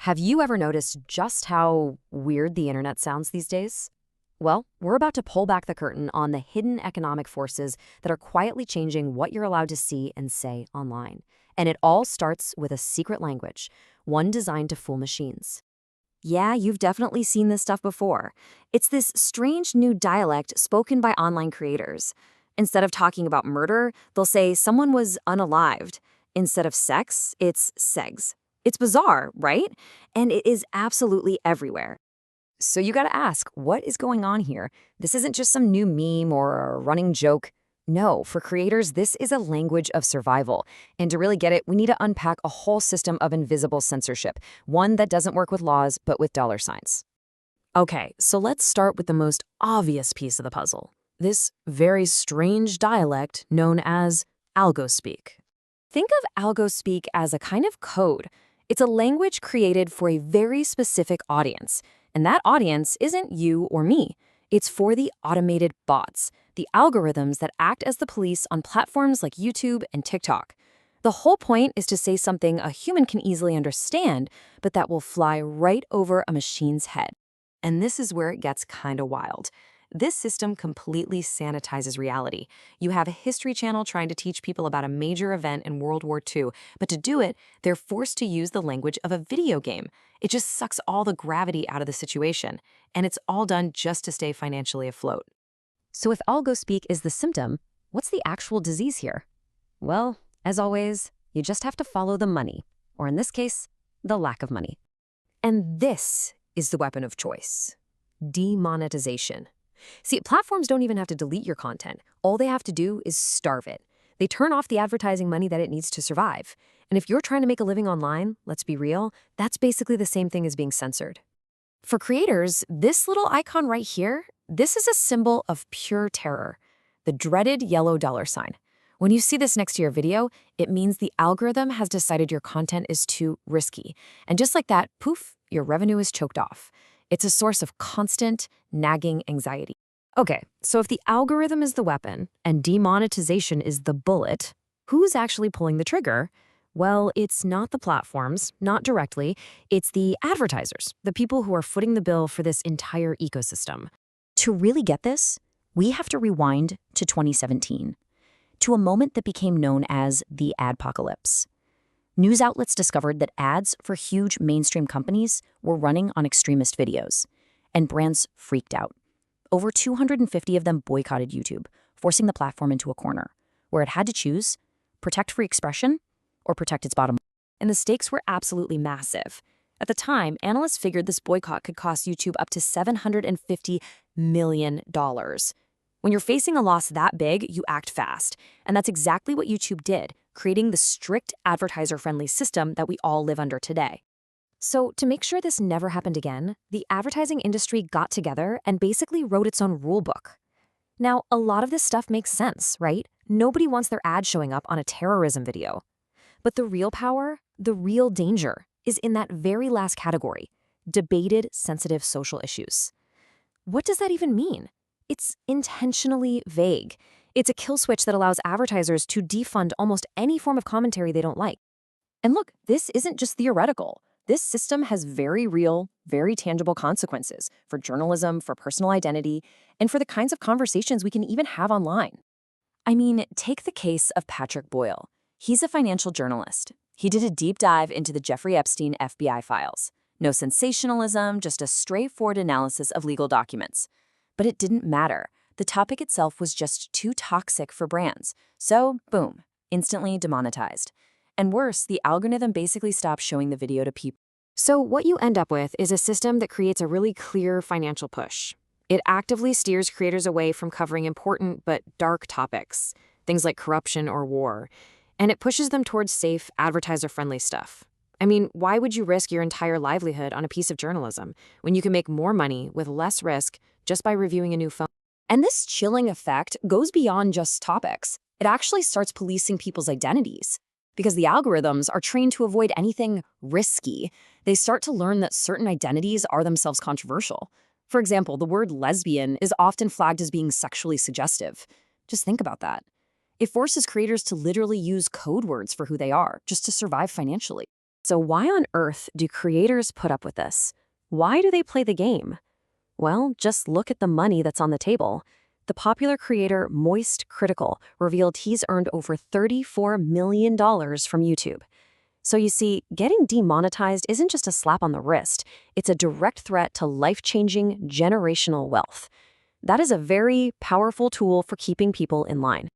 Have you ever noticed just how weird the internet sounds these days? Well, we're about to pull back the curtain on the hidden economic forces that are quietly changing what you're allowed to see and say online. And it all starts with a secret language, one designed to fool machines. Yeah, you've definitely seen this stuff before. It's this strange new dialect spoken by online creators. Instead of talking about murder, they'll say someone was unalived. Instead of sex, it's segs. It's bizarre, right? And it is absolutely everywhere. So you gotta ask, what is going on here? This isn't just some new meme or a running joke. No, for creators, this is a language of survival. And to really get it, we need to unpack a whole system of invisible censorship, one that doesn't work with laws, but with dollar signs. Okay, so let's start with the most obvious piece of the puzzle. This very strange dialect known as algospeak. Think of algospeak as a kind of code. It's a language created for a very specific audience. And that audience isn't you or me. It's for the automated bots, the algorithms that act as the police on platforms like YouTube and TikTok. The whole point is to say something a human can easily understand, but that will fly right over a machine's head. And this is where it gets kind of wild. This system completely sanitizes reality. You have a History Channel trying to teach people about a major event in World War II, but to do it, they're forced to use the language of a video game. It just sucks all the gravity out of the situation, and it's all done just to stay financially afloat. So if algospeak is the symptom, what's the actual disease here? Well, as always, you just have to follow the money, or in this case, the lack of money. And this is the weapon of choice: demonetization. See, platforms don't even have to delete your content. All they have to do is starve it. They turn off the advertising money that it needs to survive. And if you're trying to make a living online, let's be real, that's basically the same thing as being censored. For creators, this little icon right here, this is a symbol of pure terror, the dreaded yellow dollar sign. When you see this next to your video, it means the algorithm has decided your content is too risky. And just like that, poof, your revenue is choked off. It's a source of constant, nagging anxiety. Okay, so if the algorithm is the weapon and demonetization is the bullet, who's actually pulling the trigger? Well, it's not the platforms, not directly. It's the advertisers, the people who are footing the bill for this entire ecosystem. To really get this, we have to rewind to 2017, to a moment that became known as the adpocalypse. News outlets discovered that ads for huge mainstream companies were running on extremist videos, and brands freaked out. Over 250 of them boycotted YouTube, forcing the platform into a corner, where it had to choose protect free expression or protect its bottom line. And the stakes were absolutely massive. At the time, analysts figured this boycott could cost YouTube up to $750 million. When you're facing a loss that big, you act fast. And that's exactly what YouTube did, creating the strict advertiser-friendly system that we all live under today. So to make sure this never happened again, the advertising industry got together and basically wrote its own rule book. Now, a lot of this stuff makes sense, right? Nobody wants their ad showing up on a terrorism video. But the real power, the real danger, is in that very last category: debated, sensitive social issues. What does that even mean? It's intentionally vague. It's a kill switch that allows advertisers to defund almost any form of commentary they don't like. And look, this isn't just theoretical. This system has very real, very tangible consequences for journalism, for personal identity, and for the kinds of conversations we can even have online. I mean, take the case of Patrick Boyle. He's a financial journalist. He did a deep dive into the Jeffrey Epstein FBI files. No sensationalism, just a straightforward analysis of legal documents. But it didn't matter. The topic itself was just too toxic for brands. So, boom, instantly demonetized. And worse, the algorithm basically stopped showing the video to people. So what you end up with is a system that creates a really clear financial push. It actively steers creators away from covering important but dark topics, things like corruption or war, and it pushes them towards safe, advertiser-friendly stuff. I mean, why would you risk your entire livelihood on a piece of journalism when you can make more money with less risk just by reviewing a new phone? And this chilling effect goes beyond just topics. It actually starts policing people's identities. Because the algorithms are trained to avoid anything risky, they start to learn that certain identities are themselves controversial. For example, the word lesbian is often flagged as being sexually suggestive. Just think about that. It forces creators to literally use code words for who they are, just to survive financially. So why on earth do creators put up with this? Why do they play the game? Well, just look at the money that's on the table. The popular creator Moist Critical revealed he's earned over $34 million from YouTube. So you see, getting demonetized isn't just a slap on the wrist, it's a direct threat to life-changing generational wealth. That is a very powerful tool for keeping people in line.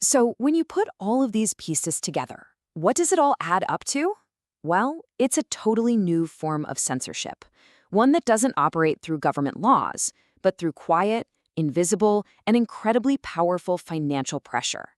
So when you put all of these pieces together, what does it all add up to? Well, it's a totally new form of censorship, one that doesn't operate through government laws, but through quiet, invisible, and incredibly powerful financial pressure.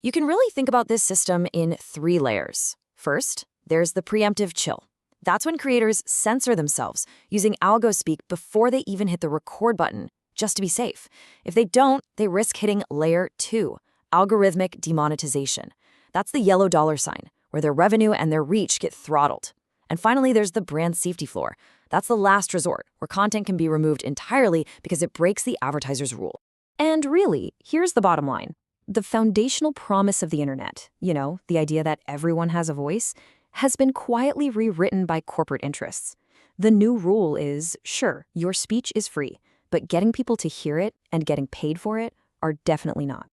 You can really think about this system in 3 layers. First, there's the preemptive chill. That's when creators censor themselves using algospeak before they even hit the record button, just to be safe. If they don't, they risk hitting layer 2, algorithmic demonetization. That's the yellow dollar sign, where their revenue and their reach get throttled. And finally, there's the brand safety floor. That's the last resort, where content can be removed entirely because it breaks the advertiser's rule. And really, here's the bottom line. The foundational promise of the internet, the idea that everyone has a voice, has been quietly rewritten by corporate interests. The new rule is, sure, your speech is free, but getting people to hear it and getting paid for it are definitely not.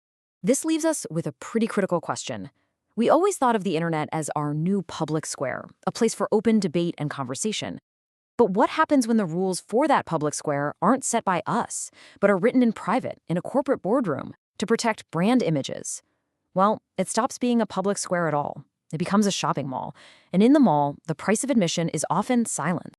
This leaves us with a pretty critical question. We always thought of the internet as our new public square, a place for open debate and conversation. But what happens when the rules for that public square aren't set by us, but are written in private, in a corporate boardroom, to protect brand images? Well, it stops being a public square at all. It becomes a shopping mall. And in the mall, the price of admission is often silence.